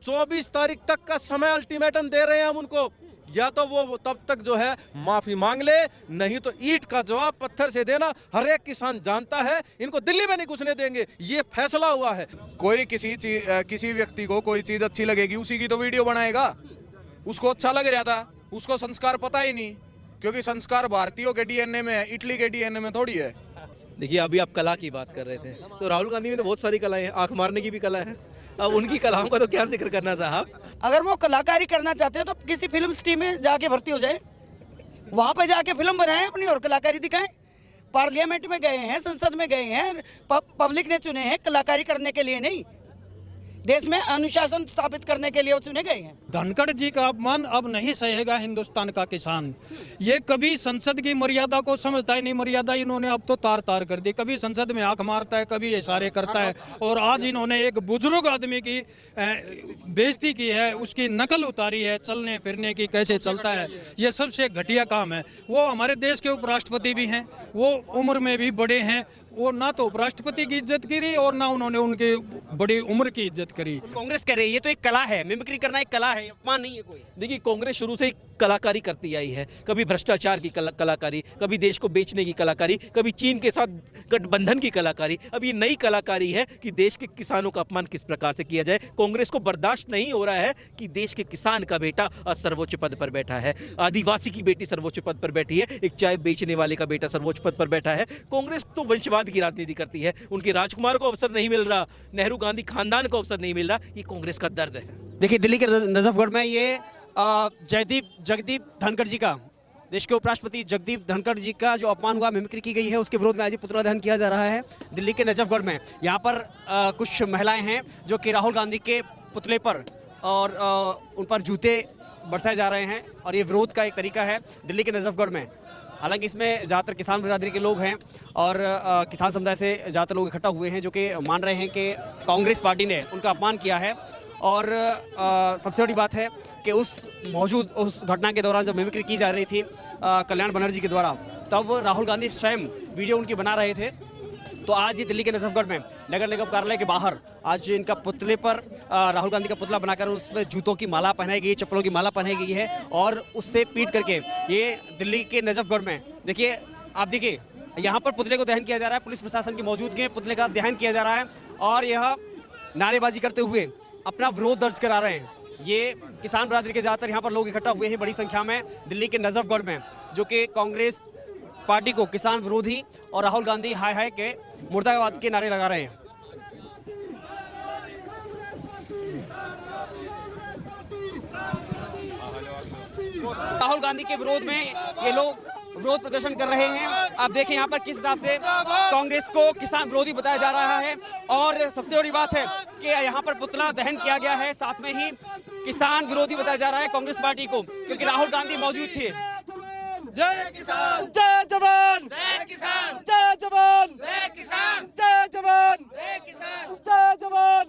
24 तारीख तक का समय अल्टीमेटम दे रहे हैं हम उनको, या तो वो तब तक जो है माफी मांग ले, नहीं तो ईंट का जवाब पत्थर से देना। हर एक किसान जानता है इनको दिल्ली में नहीं घुसने देंगे, ये फैसला हुआ है। कोई किसी व्यक्ति को कोई चीज अच्छी लगेगी उसी की तो वीडियो बनाएगा। उसको अच्छा लग रहा था, उसको संस्कार पता ही नहीं, क्योंकि संस्कार भारतीयों के डीएनए में है, इटली के डीएनए में थोड़ी है। देखिए, अभी आप कला की बात कर रहे थे, तो राहुल गांधी में तो बहुत सारी कलाएं हैं, आंख मारने की भी कला है। अब उनकी कलाओं का तो क्या जिक्र करना साहब। अगर वो कलाकारी करना चाहते हैं तो किसी फिल्म सिटी में जाके भर्ती हो जाए, वहाँ पे जाके फिल्म बनाएं अपनी और कलाकारी दिखाएं। पार्लियामेंट में गए हैं, संसद में गए हैं, पब्लिक ने चुने हैं कलाकारी करने के लिए नहीं, देश में अनुशासन स्थापित करने के लिए वो चुने गए हैं। धनखड़ जी का अपमान अब नहीं सहेगा हिंदुस्तान का किसान। ये कभी संसद की मर्यादा को समझता ही नहीं, मर्यादा इन्होंने अब तो तार तार कर दी। कभी संसद में आंख मारता है, कभी इशारे करता है, और आज इन्होंने एक बुजुर्ग आदमी की बेइज्जती की है, उसकी नकल उतारी है, चलने फिरने की, कैसे चलता है। ये सबसे घटिया काम है। वो हमारे देश के उपराष्ट्रपति भी हैं, वो उम्र में भी बड़े हैं, वो ना तो उपराष्ट्रपति की इज्जत करी और ना उन्होंने उनके बड़ी उम्र की इज्जत करी। कांग्रेस कह रही है ये तो एक कला है, मिमिक्री करना एक कला है, अपमान नहीं है कोई। देखिए, कांग्रेस शुरू से ही कलाकारी करती आई है। कभी भ्रष्टाचार की कलाकारी, कभी देश को बेचने की कलाकारी, कभी चीन के साथ गठबंधन की कलाकारी। अब ये नई कलाकारी है कि देश के किसानों का अपमान किस प्रकार से किया जाए। कांग्रेस को बर्दाश्त नहीं हो रहा है कि देश के किसान का बेटा सर्वोच्च पद पर बैठा है, आदिवासी की बेटी सर्वोच्च पद पर बैठी है, एक चाय बेचने वाले का बेटा सर्वोच्च पद पर बैठा है। कांग्रेस तो वंशवाद की राजनीति करती है, उनके राजकुमार को अवसर नहीं मिल रहा, नेहरू गांधी खानदान को अवसर नहीं मिल रहा। ये कांग्रेस का दर्द है। देखिए, दिल्ली के नजफगढ़ में ये जगदीप धनखड़ जी का, देश के उपराष्ट्रपति जगदीप धनखड़ जी का जो अपमान हुआ, मिमिक्री की गई है, उसके विरोध में आज पुतला दहन किया जा रहा है दिल्ली के नजफगढ़ में। यहाँ पर कुछ महिलाएं हैं जो कि राहुल गांधी के पुतले पर और उन पर जूते बरसाए जा रहे हैं, और ये विरोध का एक तरीका है दिल्ली के नजफगढ़ में। हालांकि इसमें ज़्यादातर किसान बिरादरी के लोग हैं और किसान समुदाय से ज़्यादातर लोग इकट्ठा हुए हैं जो कि मान रहे हैं कि कांग्रेस पार्टी ने उनका अपमान किया है। और सबसे बड़ी बात है कि उस घटना के दौरान जब मिमिक्री की जा रही थी कल्याण बनर्जी के द्वारा, तब राहुल गांधी स्वयं वीडियो उनकी बना रहे थे। तो आज ही दिल्ली के नजफगढ़ में नगर निगम कार्यालय के बाहर आज इनका पुतले पर राहुल गांधी का पुतला बनाकर उसमें जूतों की माला पहनाई गई, चप्पलों की माला पहनाई गई है, और उससे पीट करके ये दिल्ली के नजफगढ़ में देखिए, आप देखिए यहाँ पर पुतले को दहन किया जा रहा है। पुलिस प्रशासन की मौजूदगी में पुतले का दहन किया जा रहा है और यह नारेबाजी करते हुए अपना विरोध दर्ज करा रहे हैं। ये किसान बिरादरी के ज़्यादातर यहाँ पर लोग इकट्ठा हुए हैं बड़ी संख्या में दिल्ली के नजफगढ़ में, जो कि कांग्रेस पार्टी को किसान विरोधी और राहुल गांधी हाय हाय के मुर्दाबाद के नारे लगा रहे हैं। राहुल गांधी के विरोध में ये लोग विरोध प्रदर्शन कर रहे हैं। आप देखें यहाँ पर किस हिसाब से कांग्रेस को किसान विरोधी बताया जा रहा है, और सबसे बड़ी बात है कि यहाँ पर पुतला दहन किया गया है, साथ में ही किसान विरोधी बताया जा रहा है कांग्रेस पार्टी को, क्योंकि राहुल गांधी मौजूद थे। जय किसान, जय जवान, जय किसान, जय जवान, जय किसान, जय जवान, जय किसान, जय जवान,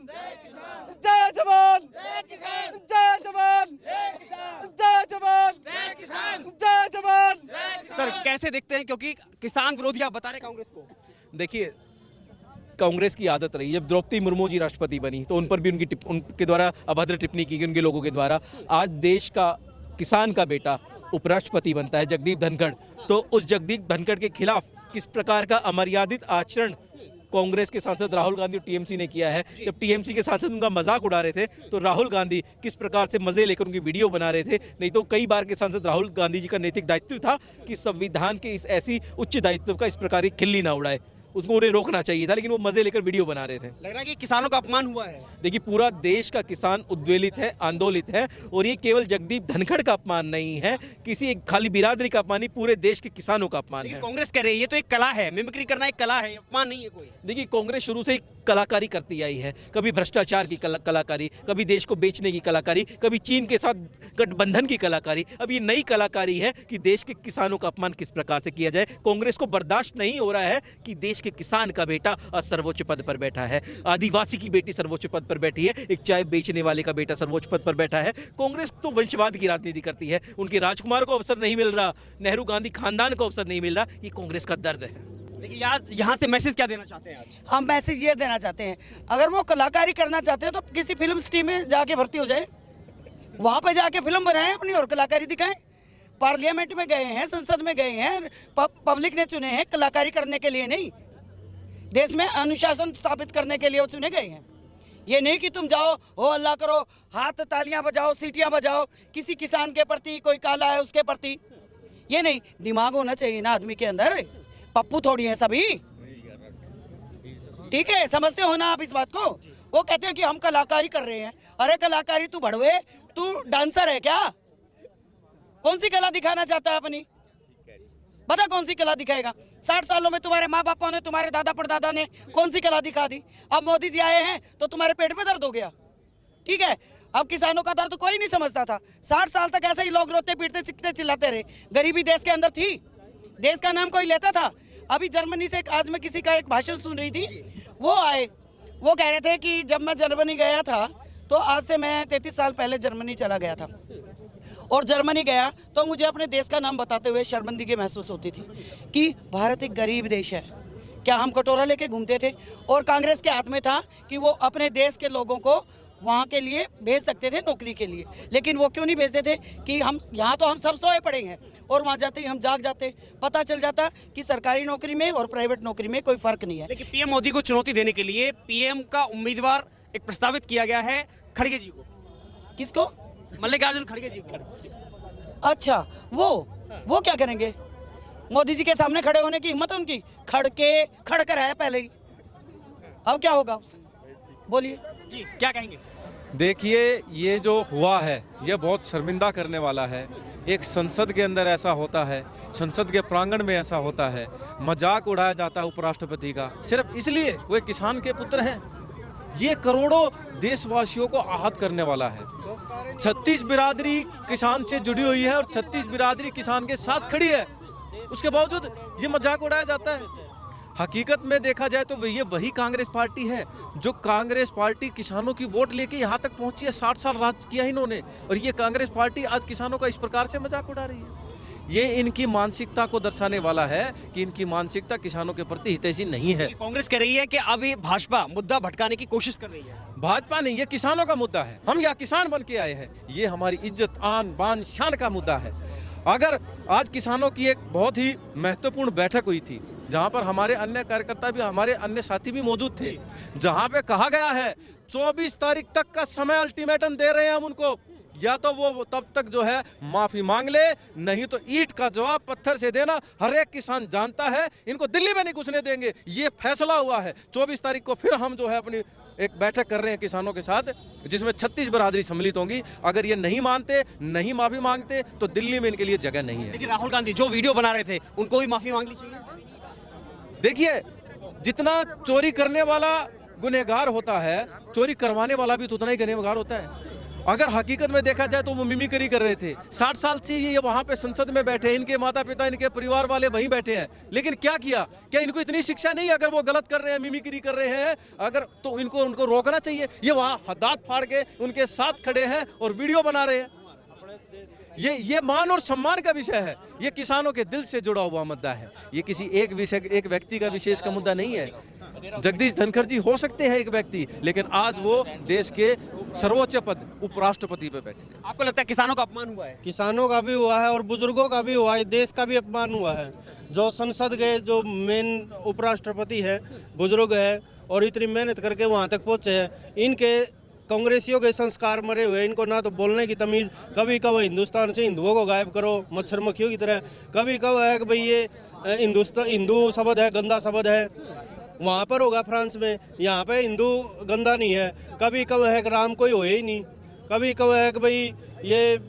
जय जवान, जय किसान, जय जवान, जय किसान, जय जवान, जय किसान, जय जवान। जय किसान। सर, कैसे देखते हैं, क्योंकि किसान विरोधी आप बता रहे कांग्रेस को? देखिए, कांग्रेस की आदत रही, जब द्रौपदी मुर्मू जी राष्ट्रपति बनी तो उन पर भी उनके द्वारा अभद्र टिप्पणी की गई उनके लोगों के द्वारा। आज देश का किसान का बेटा उपराष्ट्रपति बनता है जगदीप धनखड़, तो उस जगदीप धनखड़ के खिलाफ किस प्रकार का अमर्यादित आचरण कांग्रेस के सांसद राहुल गांधी और टीएमसी ने किया है। जब टीएमसी के सांसद उनका मजाक उड़ा रहे थे तो राहुल गांधी किस प्रकार से मजे लेकर उनकी वीडियो बना रहे थे। नहीं तो कई बार के सांसद राहुल गांधी जी का नैतिक दायित्व था कि संविधान के इस ऐसी उच्च दायित्व का इस प्रकार की खिल्ली ना उड़ाए, उसको उन्हें रोकना चाहिए था, लेकिन वो मजे लेकर वीडियो बना रहे थे। लग रहा है कि किसानों का अपमान हुआ है। देखिए, पूरा देश का किसान उद्वेलित है, आंदोलित है, और ये केवल जगदीप धनखड़ का अपमान नहीं है, किसी एक खाली बिरादरी का अपमान नहीं, पूरे देश के किसानों का अपमान है। कांग्रेस कह रही है ये तो एक कला है, मिमिक्री करना एक कला है, अपमान नहीं है कोई। देखिए, कांग्रेस शुरू से ही कलाकारी करती आई है। कभी भ्रष्टाचार की कलाकारी, कभी देश को बेचने की कलाकारी, कभी चीन के साथ गठबंधन की कलाकारी। अब ये नई कलाकारी है कि देश के किसानों का अपमान किस प्रकार से किया जाए। कांग्रेस को बर्दाश्त नहीं हो रहा है कि देश के किसान का बेटा सर्वोच्च पद पर बैठा है, आदिवासी की बेटी सर्वोच्च पद पर बैठी है, एक चाय बेचने वाले का बेटा सर्वोच्च पद पर बैठा है। कांग्रेस तो वंशवाद की राजनीति करती है, उनके राजकुमार को अवसर नहीं मिल रहा, नेहरू गांधी खानदान को अवसर नहीं मिल रहा। ये कांग्रेस का दर्द है। देखिए आज यहाँ से मैसेज क्या देना चाहते हैं आज? हम मैसेज ये देना चाहते हैं, अगर वो कलाकारी करना चाहते हैं तो किसी फिल्म स्ट्रीम में जाके भर्ती हो जाए, वहाँ पे जाके फिल्म बनाएं अपनी और कलाकारी दिखाएं। पार्लियामेंट में गए हैं, संसद में गए हैं, पब्लिक ने चुने हैं कलाकारी करने के लिए नहीं, देश में अनुशासन स्थापित करने के लिए वो चुने गए हैं। ये नहीं कि तुम जाओ हो अल्लाह करो, हाथ तालियां बजाओ, सीटियां बजाओ, किसी किसान के प्रति, कोई काला है उसके प्रति, ये नहीं। दिमाग होना चाहिए ना आदमी के अंदर, पप्पू थोड़ी है सभी, ठीक है, समझते हो ना आप इस बात को। वो कहते हैं कि हम कलाकारी कर रहे हैं, अरे कलाकारी तू भड़वे, तू डांसर है क्या? कौन सी कला दिखाना चाहता है अपनी, बता कौन सी कला दिखाएगा? 60 सालों में तुम्हारे माँ बापों ने, तुम्हारे दादा परदादा ने कौन सी कला दिखा दी? अब मोदी जी आए हैं तो तुम्हारे पेट में दर्द हो गया, ठीक है। अब किसानों का दर्द कोई नहीं समझता था, 60 साल तक ऐसे ही लोग रोते पीटते चिखते चिल्लाते रहे, गरीबी देश के अंदर थी, देश का नाम कोई लेता था? अभी जर्मनी से आज मैं किसी का एक भाषण सुन रही थी, वो आए, वो कह रहे थे कि जब मैं जर्मनी गया था तो आज से मैं 33 साल पहले जर्मनी चला गया था, और जर्मनी गया तो मुझे अपने देश का नाम बताते हुए शर्मिंदगी महसूस होती थी कि भारत एक गरीब देश है। क्या हम कटोरा लेके घूमते थे? और कांग्रेस के हाथ में था कि वो अपने देश के लोगों को वहाँ के लिए भेज सकते थे नौकरी के लिए, लेकिन वो क्यों नहीं भेजते थे कि हम यहाँ तो हम सब सोए पड़े हैं, और वहाँ जाते ही हम जाग जाते, पता चल जाता कि सरकारी नौकरी में और प्राइवेट नौकरी में कोई फर्क नहीं है। लेकिन पीएम मोदी को चुनौती देने के लिए पीएम का उम्मीदवार एक प्रस्तावित किया गया है खड़गे जी को। किसको? मल्लिकार्जुन खड़गे जी को। अच्छा, वो क्या करेंगे? मोदी जी के सामने खड़े होने की हिम्मत है उनकी? खड़ कर है पहले ही, अब क्या होगा उससे? बोलिए जी, क्या कहेंगे? देखिए, ये जो हुआ है ये बहुत शर्मिंदा करने वाला है। एक संसद के अंदर ऐसा होता है, संसद के प्रांगण में ऐसा होता है, मजाक उड़ाया जाता है उपराष्ट्रपति का, सिर्फ इसलिए वो एक किसान के पुत्र हैं। ये करोड़ों देशवासियों को आहत करने वाला है। 36 बिरादरी किसान से जुड़ी हुई है और 36 बिरादरी किसान के साथ खड़ी है, उसके बावजूद ये मजाक उड़ाया जाता है। हकीकत में देखा जाए तो ये वही कांग्रेस पार्टी है जो कांग्रेस पार्टी किसानों की वोट लेके यहाँ तक पहुंची है। 60 साल राज किया इन्होंने, और ये कांग्रेस पार्टी आज किसानों का इस प्रकार से मजाक उड़ा रही है। ये इनकी मानसिकता को दर्शाने वाला है कि इनकी मानसिकता किसानों के प्रति हितैषी नहीं है। कांग्रेस कह रही है कि अभी भाजपा मुद्दा भटकाने की कोशिश कर रही है। भाजपा नहीं, ये किसानों का मुद्दा है। हम यहाँ किसान बन के आए हैं, ये हमारी इज्जत, आन बान शान का मुद्दा है। अगर आज किसानों की एक बहुत ही महत्वपूर्ण बैठक हुई थी जहां पर हमारे अन्य कार्यकर्ता भी, हमारे अन्य साथी भी मौजूद थे, जहां पे कहा गया है 24 तारीख तक का समय अल्टीमेटम दे रहे हैं हम उनको, या तो वो तब तक जो है माफी मांग ले, नहीं तो ईंट का जवाब पत्थर से देना। हर एक किसान जानता है इनको दिल्ली में नहीं घुसने देंगे, ये फैसला हुआ है। 24 तारीख को फिर हम जो है अपनी एक बैठक कर रहे हैं किसानों के साथ, जिसमें 36 बिरादरी सम्मिलित होंगी। अगर ये नहीं मानते, नहीं माफी मांगते, तो दिल्ली में इनके लिए जगह नहीं है। लेकिन राहुल गांधी जो वीडियो बना रहे थे उनको भी माफी मांगनी चाहिए। देखिए, जितना चोरी करने वाला गुनहगार होता है, चोरी करवाने वाला भी तो उतना ही गुनहगार होता है। अगर हकीकत में देखा जाए तो वो मिमिक्री कर रहे थे। 60 साल से ये वहाँ पे संसद में बैठे, इनके माता पिता, इनके परिवार वाले वहीं बैठे हैं, लेकिन क्या किया? क्या इनको इतनी शिक्षा नहीं? अगर वो गलत कर रहे हैं, मिमिक्री कर रहे हैं, अगर तो उनको रोकना चाहिए। ये वहाँ दांत फाड़ के उनके साथ खड़े हैं और वीडियो बना रहे हैं। ये मान और सम्मान का विषय है, ये किसानों के दिल से जुड़ा हुआ मुद्दा है। ये किसी एक व्यक्ति का विशेष का मुद्दा नहीं है। जगदीश धनखड़ जी हो सकते हैं एक व्यक्ति, लेकिन आज वो देश के सर्वोच्च पद उपराष्ट्रपति पे बैठे थे। आपको लगता है किसानों का अपमान हुआ है? किसानों का भी हुआ है और बुजुर्गों का भी हुआ है, देश का भी अपमान हुआ है। जो संसद गए, जो मेन उपराष्ट्रपति है, बुजुर्ग है और इतनी मेहनत करके वहाँ तक पहुँचे हैं, इनके कांग्रेसियों के संस्कार मरे हुए। इनको ना तो बोलने की तमीज़, कभी कहो हिंदुस्तान से हिंदुओं को गायब करो मच्छर मक्खियों की तरह, कभी कहो है कि भाई ये हिंदू शब्द है, गंदा शब्द है, वहाँ पर होगा फ्रांस में, यहाँ पे हिंदू गंदा नहीं है। कभी कहो है कि राम कोई होए ही नहीं, कभी कहो है कि भाई ये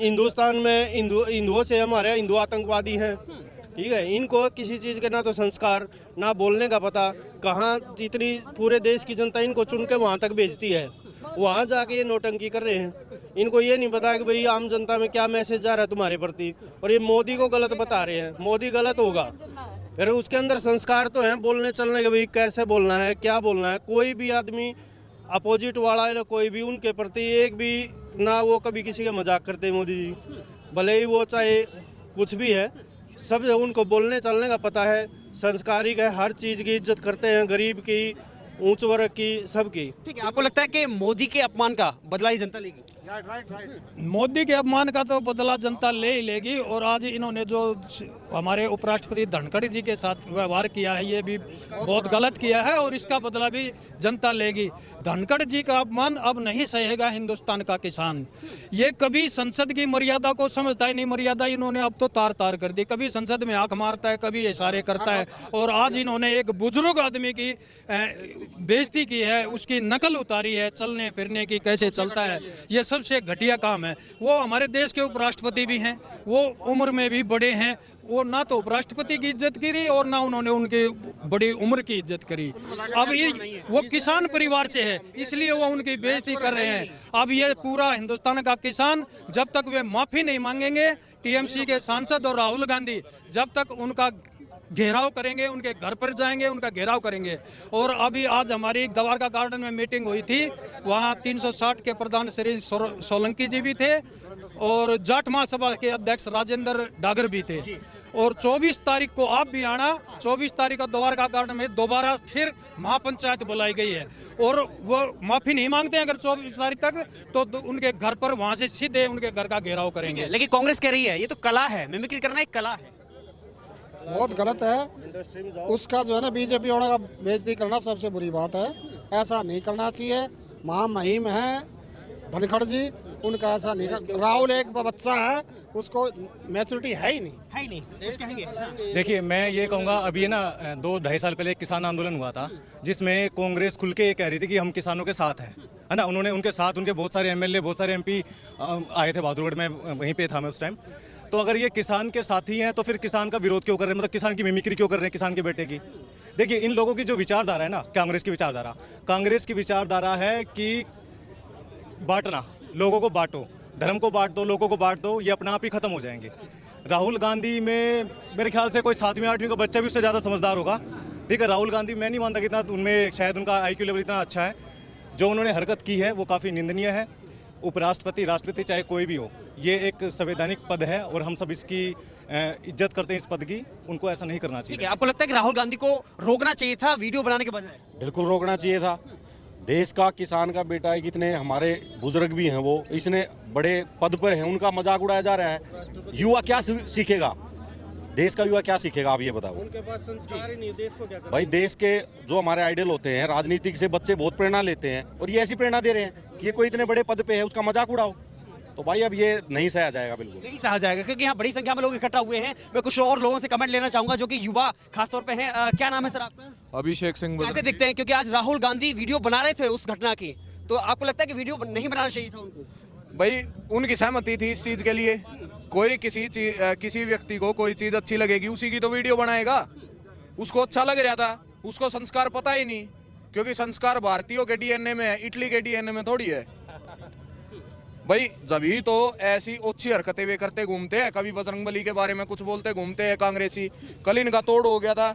हिंदुस्तान में हिंदुओं से हमारे हिंदू आतंकवादी हैं। ठीक है, इनको किसी चीज़ के ना तो संस्कार, ना बोलने का पता। कहाँ जितनी पूरे देश की जनता इनको चुन के वहाँ तक भेजती है, वहाँ जाके ये नौटंकी कर रहे हैं। इनको ये नहीं पता कि भाई आम जनता में क्या मैसेज जा रहा है तुम्हारे प्रति, और ये मोदी को गलत बता रहे हैं। मोदी गलत होगा, फिर उसके अंदर संस्कार तो हैं बोलने चलने के, भाई कैसे बोलना है, क्या बोलना है। कोई भी आदमी अपोजिट वाला है ना, कोई भी उनके प्रति एक भी ना वो कभी किसी का मजाक करते मोदी जी, भले ही वो चाहे कुछ भी है, सब उनको बोलने चलने का पता है। संस्कारिक है, हर चीज़ की इज्जत करते हैं, गरीब की, ऊंच वर्ग की, सबकी। ठीक है, आपको लगता है कि मोदी के अपमान का बदला ही जनता लेगी? मोदी के अपमान का तो बदला जनता ले ही लेगी। और आज इन्होंने जो हमारे उपराष्ट्रपति धनखड़ जी के साथ व्यवहार किया है, ये भी बहुत गलत किया है और इसका बदला भी जनता लेगी। धनखड़ जी का अपमान अब नहीं सहेगा हिंदुस्तान का किसान। ये कभी संसद की मर्यादा को समझता ही नहीं, मर्यादा इन्होंने अब तो तार तार कर दी। कभी संसद में आंख मारता है, कभी इशारे करता है। और आज इन्होंने एक बुजुर्ग आदमी की बेइज्जती की है, उसकी नकल उतारी है, चलने फिरने की, कैसे चलता है, ये सबसे घटिया काम है। वो हमारे देश के उपराष्ट्रपति भी हैं, वो उम्र में भी बड़े हैं, वो ना तो उपराष्ट्रपति की इज्जत करी और ना उन्होंने उनके बड़ी उम्र की इज्जत करी। अब ये वो किसान परिवार से है, इसलिए वो उनकी बेइज्जती कर रहे हैं। अब ये पूरा हिंदुस्तान का किसान जब तक वे माफी नहीं मांगेंगे, टीएमसी के सांसद और राहुल गांधी जब तक उनका घेराव करेंगे, उनके घर पर जाएंगे, उनका घेराव करेंगे। और अभी आज हमारी गवारका गार्डन में मीटिंग हुई थी, वहाँ 360 के प्रधान श्री सोलंकी जी भी थे और जाट महासभा के अध्यक्ष राजेंद्र डागर भी थे। और 24 तारीख को आप भी आना, 24 तारीख को द्वारका गार्डन में दोबारा फिर महापंचायत बुलाई गई है और वो माफी नहीं मांगते हैं अगर 24 तारीख तक, तो उनके घर पर वहाँ से सीधे उनके घर का घेराव करेंगे। लेकिन कांग्रेस कह रही है ये तो कला है, मिमिक्री करना एक कला है। बहुत गलत है उसका, जो है ना बीजेपी होने का बेइज्जती करना सबसे बुरी बात है। ऐसा नहीं करना चाहिए। महामहिम है धनखड़ जी, उनका ऐसा नहीं कर। राहुल एक बच्चा है, उसको मैच्योरिटी है ही नहीं। देखिए, मैं ये कहूँगा, अभी ना 2-2.5 साल पहले एक किसान आंदोलन हुआ था जिसमें कांग्रेस खुल के ये कह रही थी कि हम किसानों के साथ हैं, है ना। उन्होंने उनके साथ उनके बहुत सारे एमएलए, बहुत सारे एमपी आए थे बहादुरगढ़ में, वहीं पे था मैं उस टाइम। तो अगर ये किसान के साथी हैं तो फिर किसान का विरोध क्यों कर रहे हैं, मतलब किसान की मिमिक्री क्यों कर रहे हैं किसान के बेटे की। देखिए, इन लोगों की जो विचारधारा है ना, कांग्रेस की विचारधारा है कि बांटना, लोगों को बांटो, धर्म को बांट दो, लोगों को बांट दो, ये अपने आप ही खत्म हो जाएंगे। राहुल गांधी में मेरे ख्याल से कोई 7वीं 8वीं का बच्चा भी उससे ज़्यादा समझदार होगा। ठीक है, राहुल गांधी मैं नहीं मानता कि इतना उनमें शायद उनका IQ लेवल इतना अच्छा है। जो उन्होंने हरकत की है वो काफ़ी निंदनीय है। उपराष्ट्रपति, राष्ट्रपति, चाहे कोई भी हो, ये एक संवैधानिक पद है और हम सब इसकी इज्जत करते हैं इस पद की। उनको ऐसा नहीं करना चाहिए। आपको लगता है कि राहुल गांधी को रोकना चाहिए था वीडियो बनाने के बजाय? बिल्कुल रोकना चाहिए था। देश का किसान का बेटा है, कितने हमारे बुजुर्ग भी हैं, वो इसने बड़े पद पर हैं, उनका मजाक उड़ाया जा रहा है। युवा क्या सीखेगा, देश का युवा क्या सीखेगा, आप ये बताओ। उनके पास संस्कार ही नहीं, देश को क्या भाई, देश के जो हमारे आइडल होते हैं, राजनीतिक से बच्चे बहुत प्रेरणा लेते हैं और ये ऐसी प्रेरणा दे रहे हैं कि ये कोई इतने बड़े पद पे है, उसका मजाक उड़ाओ। तो भाई अब ये नहीं सहा जाएगा, बिल्कुल नहीं सहा जाएगा, क्योंकि यहाँ बड़ी संख्या में लोग इकट्ठा हुए हैं। मैं कुछ और लोगों से कमेंट लेना चाहूंगा जो कि युवा खासतौर पे हैं। क्या नाम है सर आपका? अभिषेक सिंह। कैसे दिखते हैं, क्योंकि आज राहुल गांधी वीडियो बना रहे थे उस घटना की, तो आपको लगता है कि वीडियो नहीं बनाना चाहिए था उनको? भाई, उनकी सहमति थी इस चीज़ के लिए। कोई किसी व्यक्ति को कोई चीज़ अच्छी लगेगी, उसी की तो वीडियो बनाएगा। उसको अच्छा लग रहा था, उसको संस्कार पता ही नहीं, क्योंकि संस्कार भारतीयों के DNA में है, इटली के DNA में थोड़ी है। भाई, जभी तो ऐसी अच्छी हरकतें वे करते घूमते हैं, कभी बजरंगबली के बारे में कुछ बोलते घूमते हैं कांग्रेसी। कल इनका तोड़ हो गया था,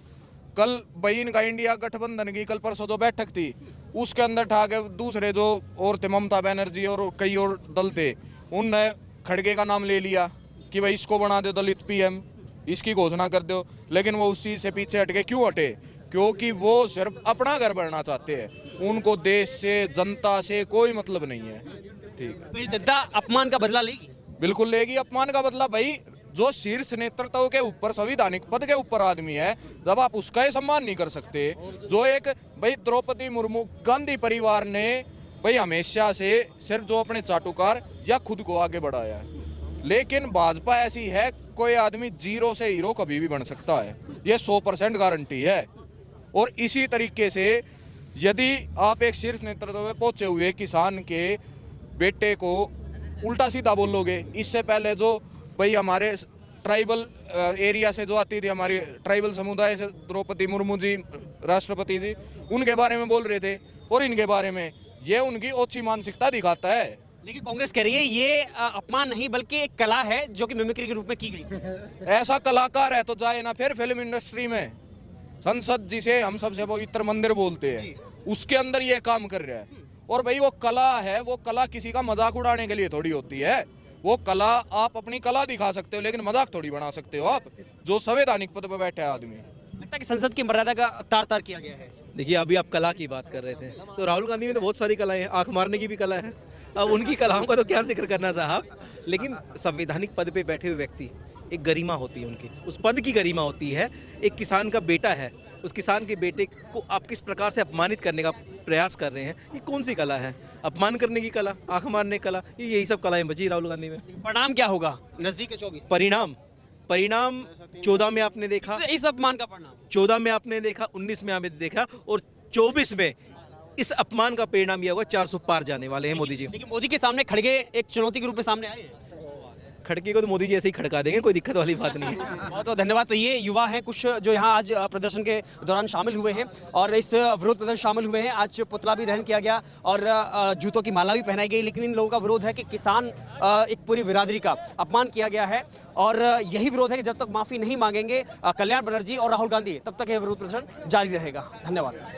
कल भाई इनका इंडिया गठबंधन की कल परसों जो बैठक थी, उसके अंदर ठाके दूसरे जो और थे, ममता बनर्जी और कई और दल थे, उनने खड़गे का नाम ले लिया कि भाई इसको बना दो दलित PM, इसकी घोषणा कर दो। लेकिन वो उस चीज़ से पीछे हटके क्यों हटे? क्योंकि वो सिर्फ अपना घर बढ़ना चाहते हैं, उनको देश से, जनता से कोई मतलब नहीं है। ठीक है, तो ये जनता अपमान का बदला लेगी? बिल्कुल लेगी अपमान का बदला। भाई, जो शीर्ष नेतृत्व के ऊपर, संवैधानिक पद के ऊपर आदमी है, जब आप उसका ही सम्मान नहीं कर सकते, जो एक भाई द्रौपदी मुर्मू, गांधी परिवार ने भाई हमेशा से सिर्फ जो अपने चाटुकार या खुद को आगे बढ़ाया है। लेकिन भाजपा ऐसी है, कोई आदमी 0 से हीरो कभी भी बन सकता है, ये 100% गारंटी है। और इसी तरीके से यदि आप एक शीर्ष नेतृत्व में पहुंचे हुए किसान के बेटे को उल्टा सीधा बोलोगे, इससे पहले जो भाई हमारे ट्राइबल एरिया से जो आती थी, हमारी ट्राइबल समुदाय से द्रौपदी मुर्मू जी, राष्ट्रपति जी, उनके बारे में बोल रहे थे और इनके बारे में, ये उनकी ओछी मानसिकता दिखाता है। लेकिन कांग्रेस कह रही है ये अपमान नहीं बल्कि एक कला है जो कि मिमिक्री के रूप में की गई। ऐसा कलाकार है तो जाए ना फिर फिल्म इंडस्ट्री में। संसद जिसे हम सबसे पवित्र मंदिर बोलते हैं, उसके अंदर ये काम कर रहा है। और भाई, वो कला है, वो कला किसी का मजाक उड़ाने के लिए थोड़ी होती है। वो कला, आप अपनी कला दिखा सकते हो, लेकिन मजाक थोड़ी बना सकते हो आप, जो संवैधानिक पद पर बैठे है आदमी। लगता है कि संसद की मर्यादा का तार तार किया गया है। देखिए, अभी आप कला की बात कर रहे थे, तो राहुल गांधी में तो बहुत सारी कलाएं हैं, आंख मारने की भी कला है। अब उनकी कलाओं का तो क्या जिक्र करना साहब, लेकिन संवैधानिक पद पे बैठे हुए व्यक्ति, एक गरिमा होती है उनकी, उस पद की गरिमा होती है। एक किसान का बेटा है, उस किसान के बेटे को आप किस प्रकार से अपमानित करने का प्रयास कर रहे हैं, ये कौन सी कला है? अपमान करने की कला, आंख मारने की कला, यही सब कलाएं बची राहुल गांधी में। परिणाम क्या होगा नजदीक है 24? परिणाम 14 में आपने देखा, इस अपमान का परिणाम 14 में आपने देखा, 19 में आपने देखा, और 24 में इस अपमान का परिणाम यह होगा 400 पार जाने वाले हैं मोदी जी। लेकिन मोदी के सामने खड़गे एक चुनौती के रूप में सामने आए हैं। खड़के को तो मोदी जी ऐसे ही खड़का देंगे, कोई दिक्कत वाली बात नहीं है। बहुत बहुत धन्यवाद। तो ये युवा हैं कुछ जो यहाँ आज प्रदर्शन के दौरान शामिल हुए हैं और इस विरोध प्रदर्शन शामिल हुए हैं। आज पुतला भी दहन किया गया और जूतों की माला भी पहनाई गई, लेकिन इन लोगों का विरोध है कि किसान एक पूरी बिरादरी का अपमान किया गया है और यही विरोध है कि जब तक माफ़ी नहीं मांगेंगे कल्याण बनर्जी और राहुल गांधी, तब तक यह विरोध प्रदर्शन जारी रहेगा। धन्यवाद।